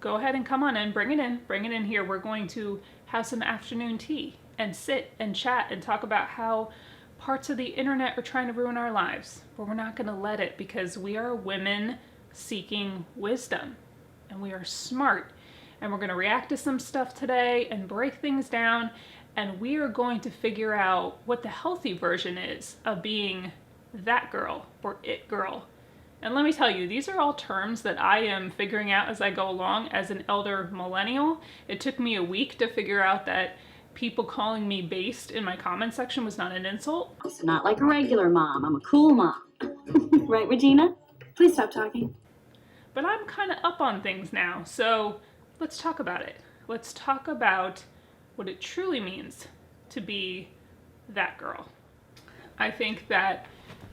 go ahead and come on in, bring it in here. We're going to have some afternoon tea and sit and chat and talk about how parts of the internet are trying to ruin our lives, but we're not going to let it, because we are women seeking wisdom and we are smart, and we're going to react to some stuff today and break things down, and we are going to figure out what the healthy version is of being that girl or it girl. And let me tell you, these are all terms that I am figuring out as I go along as an elder millennial. It took me a week to figure out that people calling me based in my comment section was not an insult. It's not like a regular mom. I'm a cool mom. Right, Regina? Please stop talking. But I'm kind of up on things now, so let's talk about it. Let's talk about what it truly means to be that girl. I think that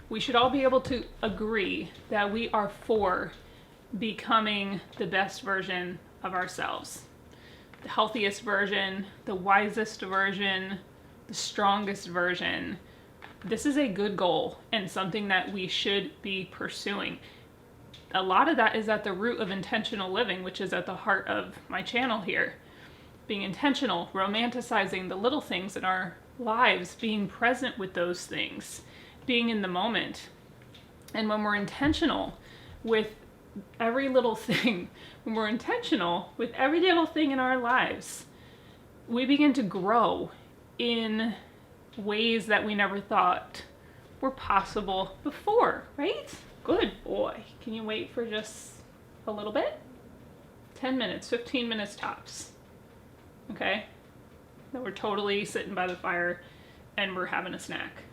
we should all be able to agree that we are for becoming the best version of ourselves. The healthiest version, the wisest version, the strongest version. This is a good goal and something that we should be pursuing. A lot of that is at the root of intentional living, which is at the heart of my channel here. Being intentional, romanticizing the little things in our lives, being present with those things, being in the moment. And when we're intentional with every little thing, when we're intentional with every little thing in our lives, we begin to grow in ways that we never thought were possible before, right? Good boy. Can you wait for just a little bit? 10 minutes, 15 minutes tops. Okay? Then we're totally sitting by the fire and we're having a snack.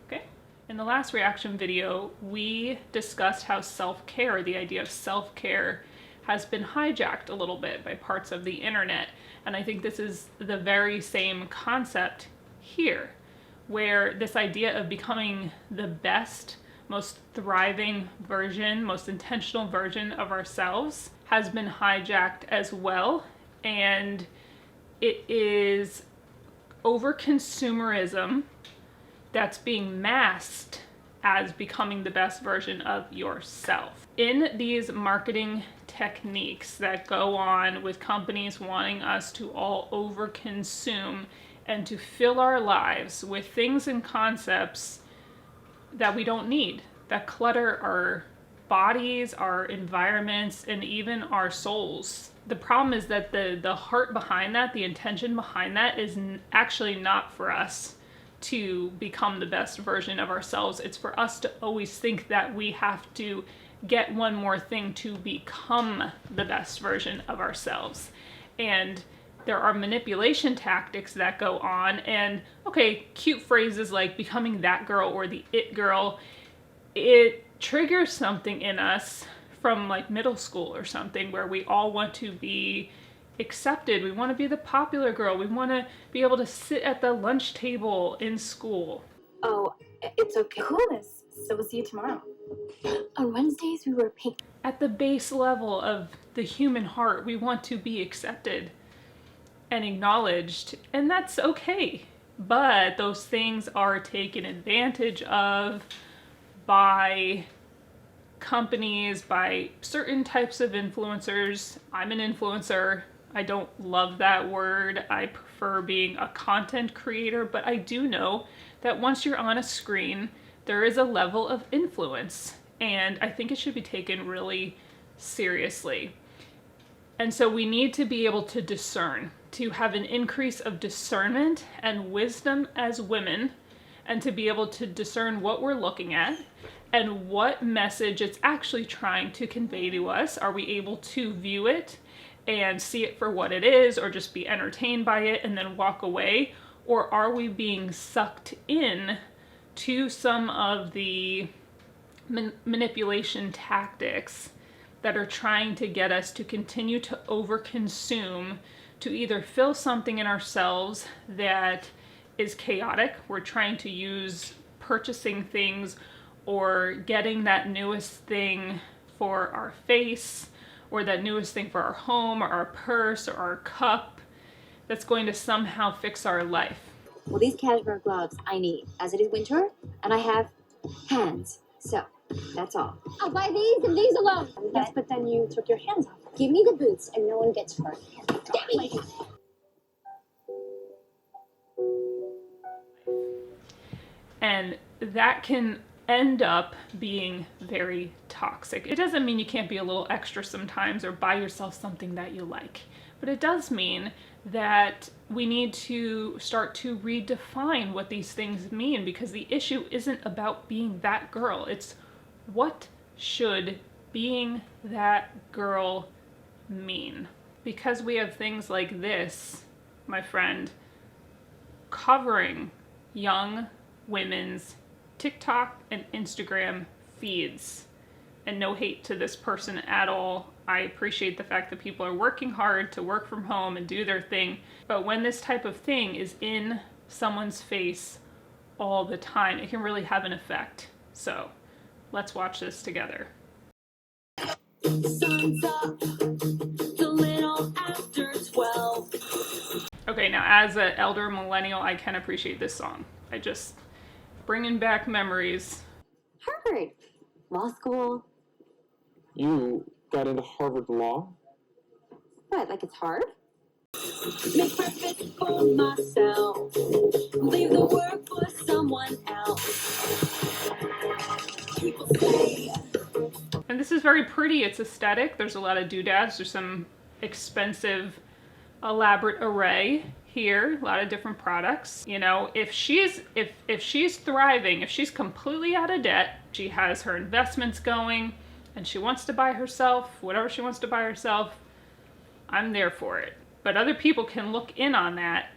Okay? In the last reaction video, we discussed how self-care, the idea of self-care, has been hijacked a little bit by parts of the internet. And I think this is the very same concept here, where this idea of becoming the best, most thriving version, most intentional version of ourselves has been hijacked as well. And it is over-consumerism that's being masked as becoming the best version of yourself. In these marketing techniques that go on with companies wanting us to all over-consume and to fill our lives with things and concepts that we don't need, that clutter our bodies, our environments, and even our souls. The problem is that the heart behind that, the intention behind that, is actually not for us to become the best version of ourselves. It's for us to always think that we have to get one more thing to become the best version of ourselves. And there are manipulation tactics that go on, and okay, cute phrases like becoming that girl or the it girl, it triggers something in us from like middle school or something, where we all want to be accepted. We want to be the popular girl. We want to be able to sit at the lunch table in school. Oh, it's okay. Coolness. So we'll see you tomorrow. On Wednesdays, we were pink. At the base level of the human heart, we want to be accepted and acknowledged, and that's okay. But those things are taken advantage of by companies, by certain types of influencers. I'm an influencer. I don't love that word. I prefer being a content creator, but I do know that once you're on a screen, there is a level of influence, and I think it should be taken really seriously. And so we need to be able to discern, to have an increase of discernment and wisdom as women, and to be able to discern what we're looking at and what message it's actually trying to convey to us. Are we able to view it and see it for what it is, or just be entertained by it and then walk away? Or are we being sucked in to some of the manipulation tactics that are trying to get us to continue to overconsume, to either fill something in ourselves that is chaotic? We're trying to use purchasing things or getting that newest thing for our face, or that newest thing for our home or our purse or our cup, that's going to somehow fix our life. Well, these cashmere gloves I need, as it is winter, and I have hands. So, that's all. I'll buy these and these alone. Yes, but then you took your hands off. Give me the boots and no one gets hurt. Damn it. And that can end up being very toxic. It doesn't mean you can't be a little extra sometimes or buy yourself something that you like, but it does mean that we need to start to redefine what these things mean, because the issue isn't about being that girl. It's what should being that girl mean? Because we have things like this, my friend, covering young women's TikTok and Instagram feeds. And no hate to this person at all. I appreciate the fact that people are working hard to work from home and do their thing. But when this type of thing is in someone's face all the time, it can really have an effect. So let's watch this together. Sun's up, it's a little after 12. Okay, now as an elder millennial, I can appreciate this song. I just bringing back memories. Harvard. Law school. You got into Harvard Law? What, like it's hard? Make breakfast for myself. Leave the work for someone else. People say. And this is very pretty. It's aesthetic. There's a lot of doodads. There's some expensive, elaborate array here. A lot of different products. You know, if she's thriving, if she's completely out of debt, she has her investments going, and she wants to buy herself whatever she wants to buy herself, I'm there for it. But other people can look in on that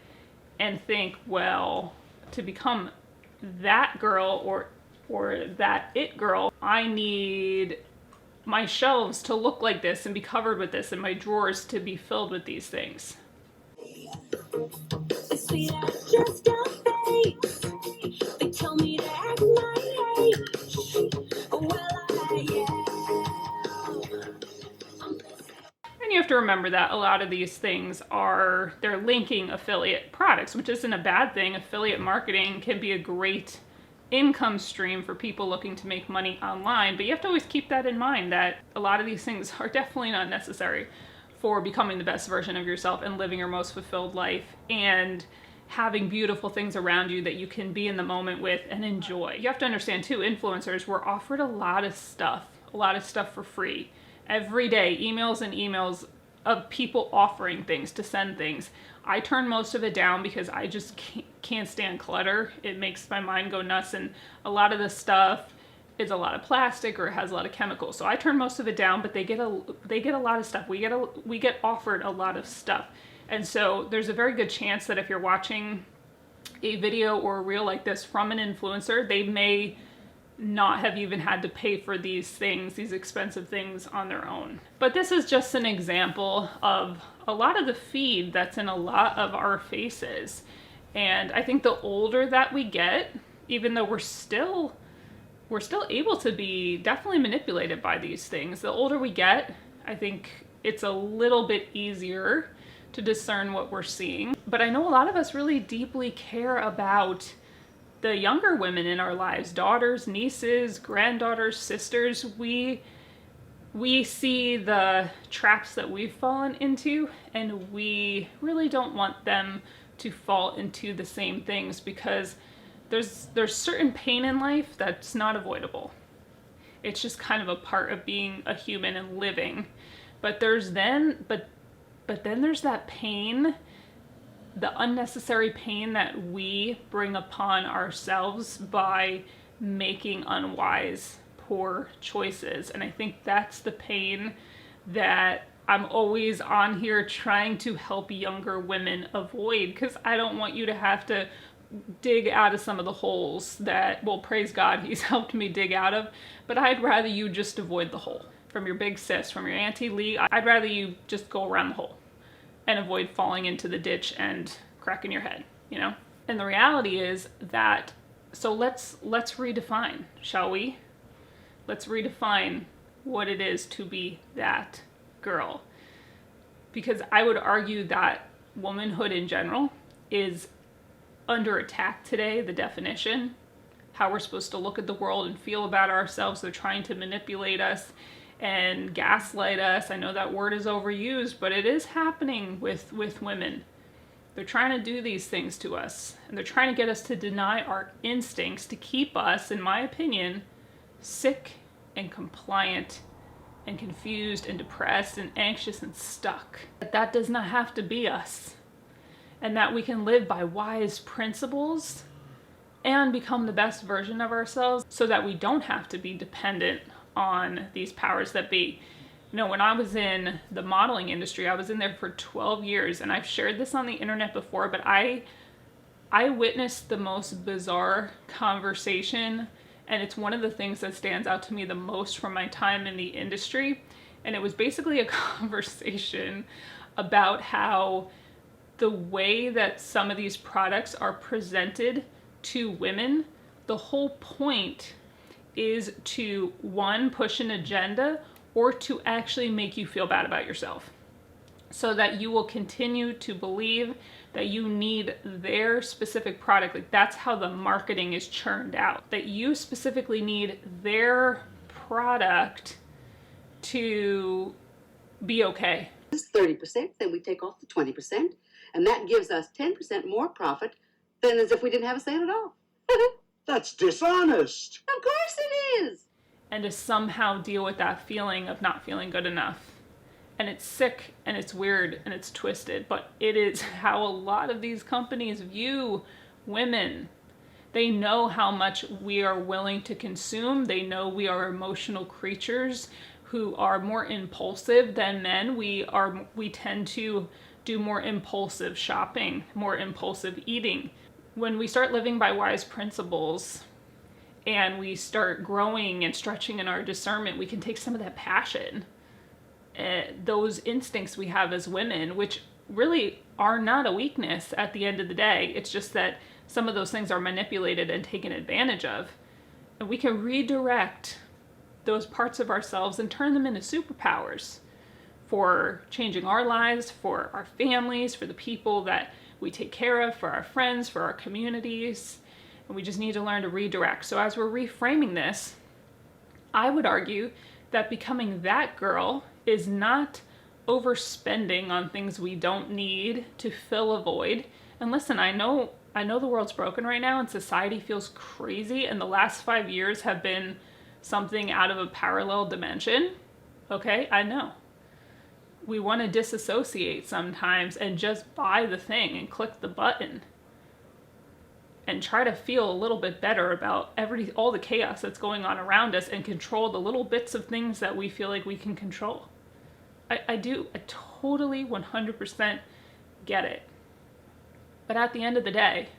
and think, well, to become that girl or that it girl, I need my shelves to look like this and be covered with this and my drawers to be filled with these things. See, that's just a face. They tell me to act my age. Well, I am. And you have to remember that a lot of these things they're linking affiliate products, which isn't a bad thing. Affiliate marketing can be a great income stream for people looking to make money online, but you have to always keep that in mind, that a lot of these things are definitely not necessary for becoming the best version of yourself and living your most fulfilled life and having beautiful things around you that you can be in the moment with and enjoy. You have to understand too, influencers were offered a lot of stuff for free. Every day, emails and emails of people offering things to send things. I turn most of it down because I just can't stand clutter. It makes my mind go nuts, and a lot of the stuff is a lot of plastic or it has a lot of chemicals. So I turn most of it down, but they get a lot of stuff. We get offered a lot of stuff. And so there's a very good chance that if you're watching a video or a reel like this from an influencer, they may not have even had to pay for these things, these expensive things on their own. But this is just an example of a lot of the feed that's in a lot of our faces. And I think the older that we get, even though we're still able to be definitely manipulated by these things, the older we get, I think it's a little bit easier to discern what we're seeing. But I know a lot of us really deeply care about the younger women in our lives, daughters, nieces, granddaughters, sisters. We see the traps that we've fallen into, and we really don't want them to fall into the same things, because there's certain pain in life that's not avoidable. It's just kind of a part of being a human and living. But then there's that pain, the unnecessary pain that we bring upon ourselves by making unwise, poor choices. And I think that's the pain that I'm always on here trying to help younger women avoid, because I don't want you to have to dig out of some of the holes that, well, praise God, he's helped me dig out of, but I'd rather you just avoid the hole. From your big sis, from your Auntie Lee, I'd rather you just go around the hole and avoid falling into the ditch and cracking your head, you know? And the reality is that, so let's redefine, shall we? Let's redefine what it is to be that girl. Because I would argue that womanhood in general is under attack today, the definition, how we're supposed to look at the world and feel about ourselves. They're trying to manipulate us. and gaslight us. I know that word is overused, but it is happening with women. They're trying to do these things to us, and they're trying to get us to deny our instincts to keep us, in my opinion, sick and compliant and confused and depressed and anxious and stuck. But that does not have to be us, and that we can live by wise principles and become the best version of ourselves so that we don't have to be dependent on these powers that be. You know, when I was in the modeling industry, I was in there for 12 years, and I've shared this on the internet before, but I witnessed the most bizarre conversation, and it's one of the things that stands out to me the most from my time in the industry. And it was basically a conversation about how the way that some of these products are presented to women, the whole point is to, one, push an agenda, or to actually make you feel bad about yourself, so that you will continue to believe that you need their specific product. Like, that's how the marketing is churned out, that you specifically need their product to be okay. This 30%, then we take off the 20%, and that gives us 10% more profit than as if we didn't have a sale at all. That's dishonest. Of course it is. And to somehow deal with that feeling of not feeling good enough. And it's sick and it's weird and it's twisted, but it is how a lot of these companies view women. They know how much we are willing to consume. They know we are emotional creatures who are more impulsive than men. We tend to do more impulsive shopping, more impulsive eating. When we start living by wise principles and we start growing and stretching in our discernment, we can take some of that passion, those instincts we have as women, which really are not a weakness at the end of the day. It's just that some of those things are manipulated and taken advantage of. And we can redirect those parts of ourselves and turn them into superpowers for changing our lives, for our families, for the people that we take care of, for our friends, for our communities. And we just need to learn to redirect. So as we're reframing this, I would argue that becoming that girl is not overspending on things we don't need to fill a void. And listen, I know the world's broken right now and society feels crazy, and the last 5 years have been something out of a parallel dimension. Okay, I know. We want to disassociate sometimes and just buy the thing and click the button and try to feel a little bit better about all the chaos that's going on around us and control the little bits of things that we feel like we can control. I totally 100% get it. But at the end of the day,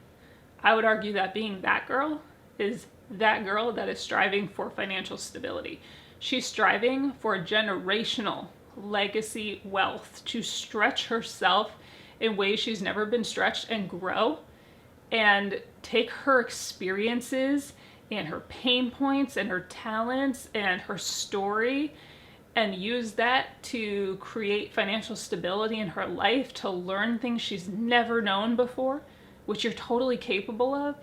I would argue that being that girl is that girl that is striving for financial stability. She's striving for generational legacy wealth, to stretch herself in ways she's never been stretched and grow, and take her experiences and her pain points and her talents and her story and use that to create financial stability in her life, to learn things she's never known before, which you're totally capable of.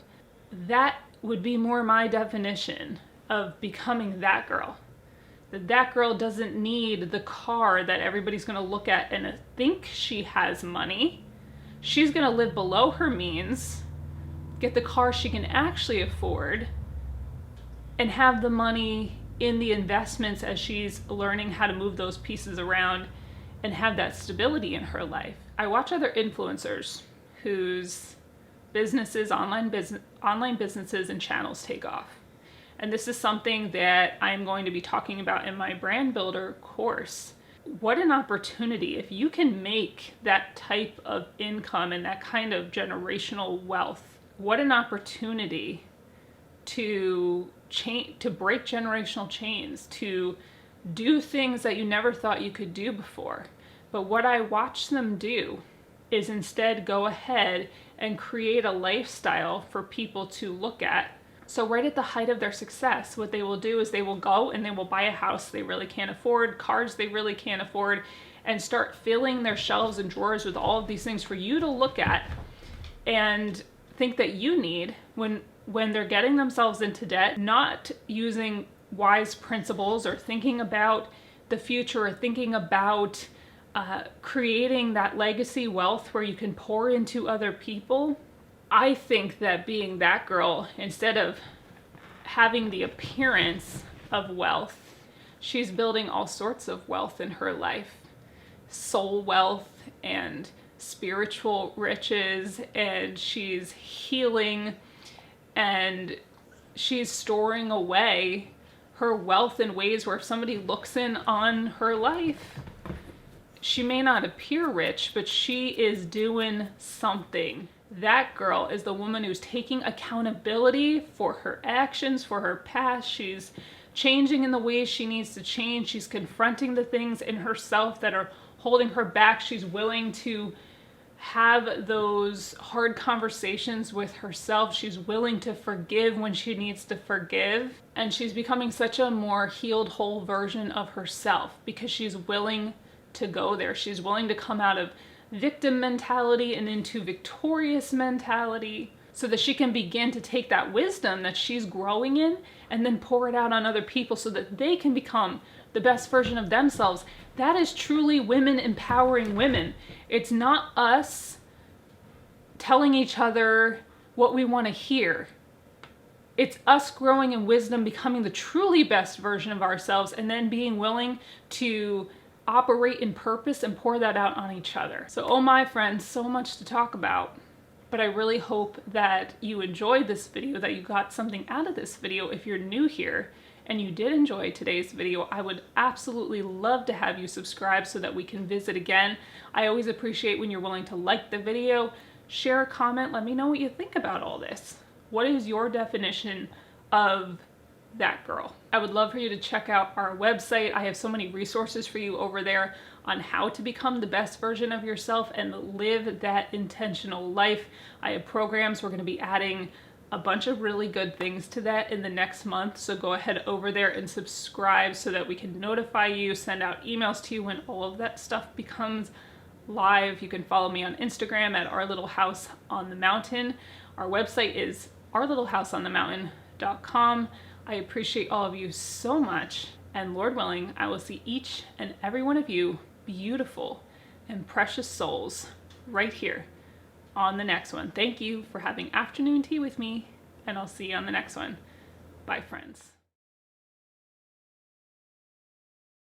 That would be more my definition of becoming that girl. That girl doesn't need the car that everybody's going to look at and think she has money. She's going to live below her means, get the car she can actually afford, and have the money in the investments as she's learning how to move those pieces around and have that stability in her life. I watch other influencers whose businesses, online businesses and channels take off. And this is something that I'm going to be talking about in my brand builder course. What an opportunity if you can make that type of income and that kind of generational wealth. What an opportunity to break generational chains, to do things that you never thought you could do before. But what I watch them do is instead go ahead and create a lifestyle for people to look at. So right at the height of their success, what they will do is they will go and they will buy a house they really can't afford, cars they really can't afford, and start filling their shelves and drawers with all of these things for you to look at and think that you need when they're getting themselves into debt, not using wise principles or thinking about the future or thinking about creating that legacy wealth where you can pour into other people, I think that being that girl, instead of having the appearance of wealth, she's building all sorts of wealth in her life. Soul wealth and spiritual riches, and she's healing, and she's storing away her wealth in ways where if somebody looks in on her life, she may not appear rich, but she is doing something. That girl is the woman who's taking accountability for her actions, for her past. She's changing in the ways she needs to change. She's confronting the things in herself that are holding her back. She's willing to have those hard conversations with herself. She's willing to forgive when she needs to forgive. And she's becoming such a more healed, whole version of herself because she's willing to go there. She's willing to come out of victim mentality and into victorious mentality so that she can begin to take that wisdom that she's growing in and then pour it out on other people so that they can become the best version of themselves. That is truly women empowering women. It's not us telling each other what we want to hear. It's us growing in wisdom, becoming the truly best version of ourselves, and then being willing to operate in purpose and pour that out on each other. So, oh my friends, so much to talk about. But I really hope that you enjoyed this video, that you got something out of this video. If you're new here and you did enjoy today's video, I would absolutely love to have you subscribe so that we can visit again. I always appreciate when you're willing to like the video, share a comment, let me know what you think about all this. What is your definition of that girl? I would love for you to check out our website. I have so many resources for you over there on how to become the best version of yourself and live that intentional life. I have programs. We're going to be adding a bunch of really good things to that in the next month. So go ahead over there and subscribe so that we can notify you, send out emails to you when all of that stuff becomes live. You can follow me on Instagram at Our Little House on the Mountain. Our website is ourlittlehouseonthemountain.com. I appreciate all of you so much, and Lord willing, I will see each and every one of you beautiful and precious souls right here on the next one. Thank you for having afternoon tea with me, and I'll see you on the next one. Bye, friends.